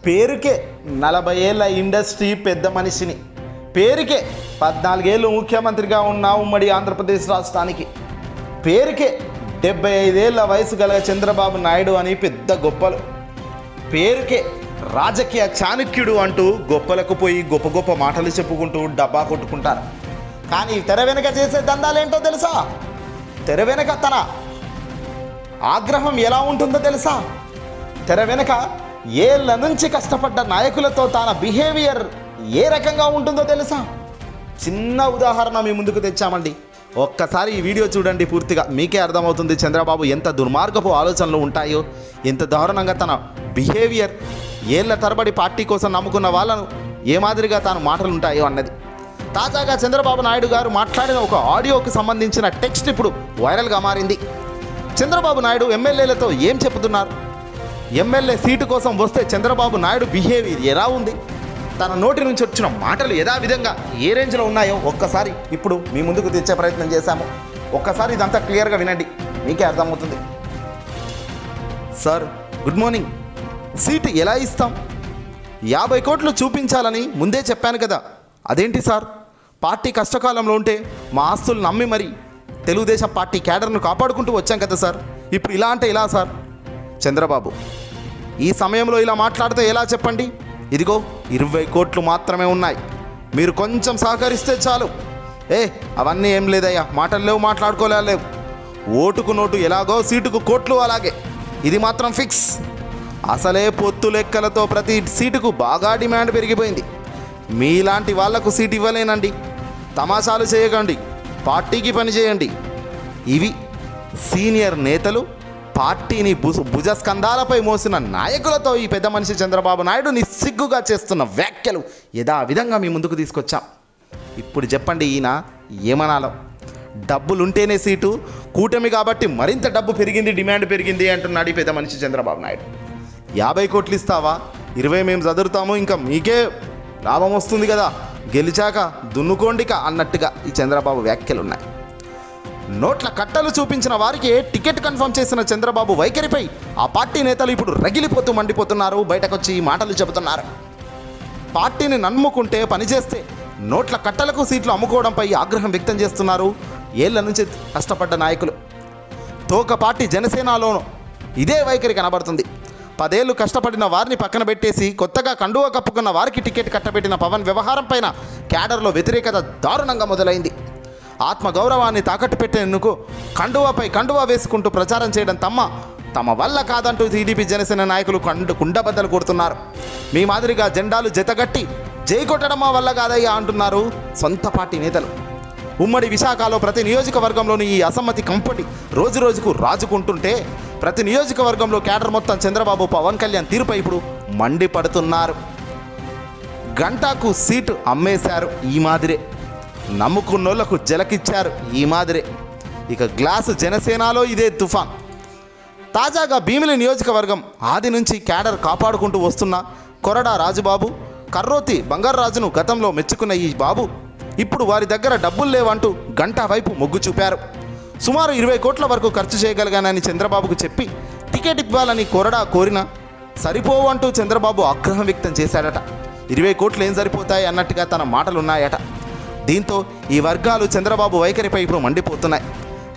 పేరుకే 40 ఏళ్ళ ఇండస్ట్రీ పెద్ద మనిషిని, పేరుకే 14 ఏళ్ళు ముఖ్యమంత్రిగా ఉన్న ఉమ్మడి ఆంధ్రప్రదేశ్ రాష్ట్రానికి, పేరుకే 75 ఏళ్ళ వయసు గల చంద్రబాబు నాయుడు అని పెద్ద గొప్పలు, పేరుకే రాజకీయ చాణక్యుడు అంటూ గొప్పలకు పోయి గొప్ప గొప్ప మాటలు చెప్పుకుంటూ డబ్బా కొట్టుకుంటారు. కానీ తెర వెనుక చేసే దందాలేంటో తెలుసా? తెర వెనుక తన ఆగ్రహం ఎలా ఉంటుందో తెలుసా? తెర వెనుక ఏళ్ళ నుంచి కష్టపడ్డ నాయకులతో తన బిహేవియర్ ఏ రకంగా ఉంటుందో తెలుసా? చిన్న ఉదాహరణ మీ ముందుకు తెచ్చామండి. ఒక్కసారి ఈ వీడియో చూడండి, పూర్తిగా మీకే అర్థమవుతుంది చంద్రబాబు ఎంత దుర్మార్గపు ఆలోచనలు ఉంటాయో, ఎంత దారుణంగా తన బిహేవియర్, ఏళ్ల తరబడి పార్టీ కోసం నమ్ముకున్న వాళ్ళను ఏ మాదిరిగా తాను మాటలు ఉంటాయో అన్నది. తాజాగా చంద్రబాబు నాయుడు గారు మాట్లాడిన ఒక ఆడియోకి సంబంధించిన టెక్స్ట్ ఇప్పుడు వైరల్గా మారింది. చంద్రబాబు నాయుడు ఎమ్మెల్యేలతో ఏం చెబుతున్నారు, ఎమ్మెల్యే సీటు కోసం వస్తే చంద్రబాబు నాయుడు బిహేవియర్ ఎలా ఉంది, తన నోటి నుంచి వచ్చిన మాటలు యథావిధంగా ఏ రేంజ్లో ఉన్నాయో ఒక్కసారి ఇప్పుడు మీ ముందుకు తెచ్చే ప్రయత్నం చేశాము. ఒక్కసారి ఇదంతా క్లియర్గా వినండి, మీకే అర్థమవుతుంది. సార్ గుడ్ మార్నింగ్, సీటు ఎలా ఇస్తాం? 50 కోట్లు చూపించాలని ముందే చెప్పాను కదా, అదేంటి సార్? పార్టీ కష్టకాలంలో ఉంటే మా ఆస్తులు నమ్మి మరి తెలుగుదేశం పార్టీ క్యాడర్ను కాపాడుకుంటూ వచ్చాం కదా సార్, ఇప్పుడు ఇలా అంటే ఇలా సార్? చంద్రబాబు, ఈ సమయంలో ఇలా మాట్లాడితే ఎలా చెప్పండి? ఇదిగో 20 కోట్లు మాత్రమే ఉన్నాయి, మీరు కొంచెం సహకరిస్తే చాలు. అవన్నీ ఏం లేదయ్యా, మాటలు లేవు, మాట్లాడుకోలేవు. ఓటుకు నోటు ఎలాగో సీటుకు కోట్లు అలాగే, ఇది మాత్రం ఫిక్స్. అసలే పొత్తు లెక్కలతో ప్రతి సీటుకు బాగా డిమాండ్ పెరిగిపోయింది. మీలాంటి వాళ్లకు సీటు ఇవ్వలేనండి, తమాషాలు చేయకండి, పార్టీకి పని చేయండి. ఇవి సీనియర్ నేతలు పార్టీని భుజస్కంధాలపై మోసిన నాయకులతో ఈ పెద్ద మనిషి చంద్రబాబు నాయుడు నిస్సిగ్గుగా చేస్తున్న వ్యాఖ్యలు యథావిధంగా మీ ముందుకు తీసుకొచ్చాం. ఇప్పుడు చెప్పండి, ఈయన ఏమనాలో? డబ్బులుంటేనే సీటు, కూటమి కాబట్టి మరింత డబ్బు పెరిగింది, డిమాండ్ పెరిగింది అంటున్నాడు ఈ పెద్ద మనిషి చంద్రబాబు నాయుడు. 50 కోట్లు ఇస్తావా? 20 మేము చదువుతాము, ఇంకా మీకే లాభం వస్తుంది కదా, గెలిచాక దున్నుకోండిక అన్నట్టుగా ఈ చంద్రబాబు వ్యాఖ్యలు ఉన్నాయి. నోట్ల కట్టలు చూపించిన వారికి టికెట్ కన్ఫర్మ్ చేసిన చంద్రబాబు వైఖరిపై ఆ పార్టీ నేతలు ఇప్పుడు రగిలిపోతూ మండిపోతున్నారు, బయటకొచ్చి ఈ మాటలు చెబుతున్నారు. పార్టీని నమ్ముకుంటే పనిచేస్తే నోట్ల కట్టలకు సీట్లు అమ్ముకోవడంపై ఆగ్రహం వ్యక్తం చేస్తున్నారు ఏళ్ల నుంచి కష్టపడ్డ నాయకులు. తోక పార్టీ జనసేనలోనూ ఇదే వైఖరి కనబడుతుంది. 10 ఏళ్ళు కష్టపడిన వారిని పక్కన పెట్టేసి కొత్తగా కండువా కప్పుకున్న వారికి టికెట్ కట్టబెట్టిన పవన్ వ్యవహారం పైన క్యాడర్లో వ్యతిరేకత దారుణంగా మొదలైంది. ఆత్మగౌరవాన్ని తాకట్టు పెట్టేందుకు కండువాపై కండువా వేసుకుంటూ ప్రచారం చేయడం తమ వల్ల కాదంటూ టీడీపీ జనసేన నాయకులు కుండబద్దలు కొడుతున్నారు. మీ మాదిరిగా జెండాలు జతగట్టి జై కొట్టడం మా వల్ల కాదయ్యా అంటున్నారు సొంత పార్టీ నేతలు. ఉమ్మడి విశాఖలో ప్రతి నియోజకవర్గంలోని ఈ అసమ్మతి కంపటి రోజు రోజుకు రాజుకుంటుంటే ప్రతి నియోజకవర్గంలో క్యాడర్ మొత్తం చంద్రబాబు పవన్ కళ్యాణ్ తీరుపై ఇప్పుడు మండిపడుతున్నారు. గంటాకు సీటు అమ్మేశారు ఈ మాదిరే, నమ్ముకున్నోళ్లకు జలకిచ్చారు ఈ మాదిరే. ఇక గ్లాసు జనసేనలో ఇదే తుఫాన్. తాజాగా భీమిలి నియోజకవర్గం ఆది నుంచి క్యాడర్ కాపాడుకుంటూ వస్తున్న కొరడా రాజుబాబు, కర్రోతి బంగారాజును గతంలో మెచ్చుకున్న ఈ బాబు ఇప్పుడు వారి దగ్గర డబ్బులు లేవంటూ గంటా వైపు మొగ్గు చూపారు. సుమారు 20 కోట్ల వరకు ఖర్చు చేయగలిగానని చంద్రబాబుకు చెప్పి టికెట్ ఇవ్వాలని కొరడా కోరినా సరిపోవంటూ చంద్రబాబు ఆగ్రహం వ్యక్తం చేశాడట. 20 కోట్లు ఏం సరిపోతాయి అన్నట్టుగా తన మాటలున్నాయట. దీంతో ఈ వర్గాలు చంద్రబాబు వైఖరిపై ఇప్పుడు మండిపోతున్నాయి.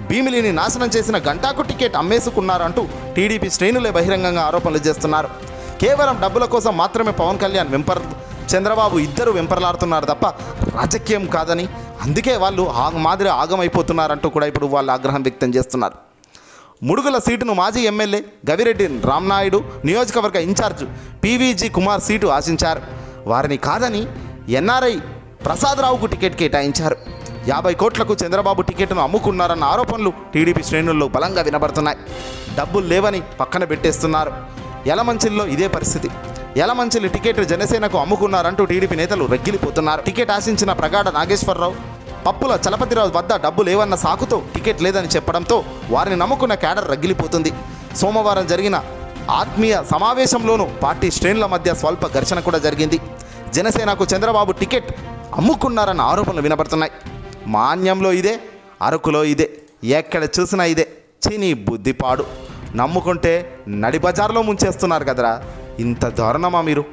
భీమిలిని నాశనం చేసిన గంటాకు టికెట్ అమ్మేసుకున్నారంటూ టీడీపీ శ్రేణులే బహిరంగంగా ఆరోపణలు చేస్తున్నారు. కేవలం డబ్బుల కోసం మాత్రమే పవన్ కళ్యాణ్ చంద్రబాబు ఇద్దరు వెంపర్లాడుతున్నారు తప్ప రాజకీయం కాదని, అందుకే వాళ్ళు మాదిరి ఆగమైపోతున్నారంటూ కూడా ఇప్పుడు వాళ్ళు ఆగ్రహం వ్యక్తం చేస్తున్నారు. ముడుగుల సీటును మాజీ ఎమ్మెల్యే గవిరెడ్డి రామ్నాయుడు, నియోజకవర్గ ఇన్ఛార్జ్ పీవీజీ కుమార్ సీటు ఆశించారు. వారిని కాదని ఎన్ఆర్ఐ ప్రసాదరావుకు టికెట్ కేటాయించారు. 50 కోట్లకు చంద్రబాబు టికెట్ను అమ్ముకున్నారన్న ఆరోపణలు టీడీపీ శ్రేణుల్లో బలంగా వినబడుతున్నాయి. డబ్బులు లేవని పక్కన పెట్టేస్తున్నారు. యలమంచిల్లో ఇదే పరిస్థితి. యలమంచిలి టికెట్ జనసేనకు అమ్ముకున్నారంటూ టీడీపీ నేతలు రగిలిపోతున్నారు. టికెట్ ఆశించిన ప్రగాఢ నాగేశ్వరరావు, పప్పుల చలపతిరావు వద్ద డబ్బు లేవన్న సాకుతో టికెట్ లేదని చెప్పడంతో వారిని నమ్ముకున్న క్యాడర్ రగిలిపోతుంది. సోమవారం జరిగిన ఆత్మీయ సమావేశంలోనూ పార్టీ శ్రేణుల మధ్య స్వల్ప ఘర్షణ కూడా జరిగింది. జనసేనకు చంద్రబాబు టికెట్ అమ్ముకున్నారన్న ఆరోపణలు వినబడుతున్నాయి. మాన్యంలో ఇదే, అరకులో ఇదే, ఎక్కడ చూసినా ఇదే. చీనీ బుద్ధిపాడు, నమ్ముకుంటే నడి బజార్లో ముంచేస్తున్నారు కదరా, ఇంత దారుణమా మీరు?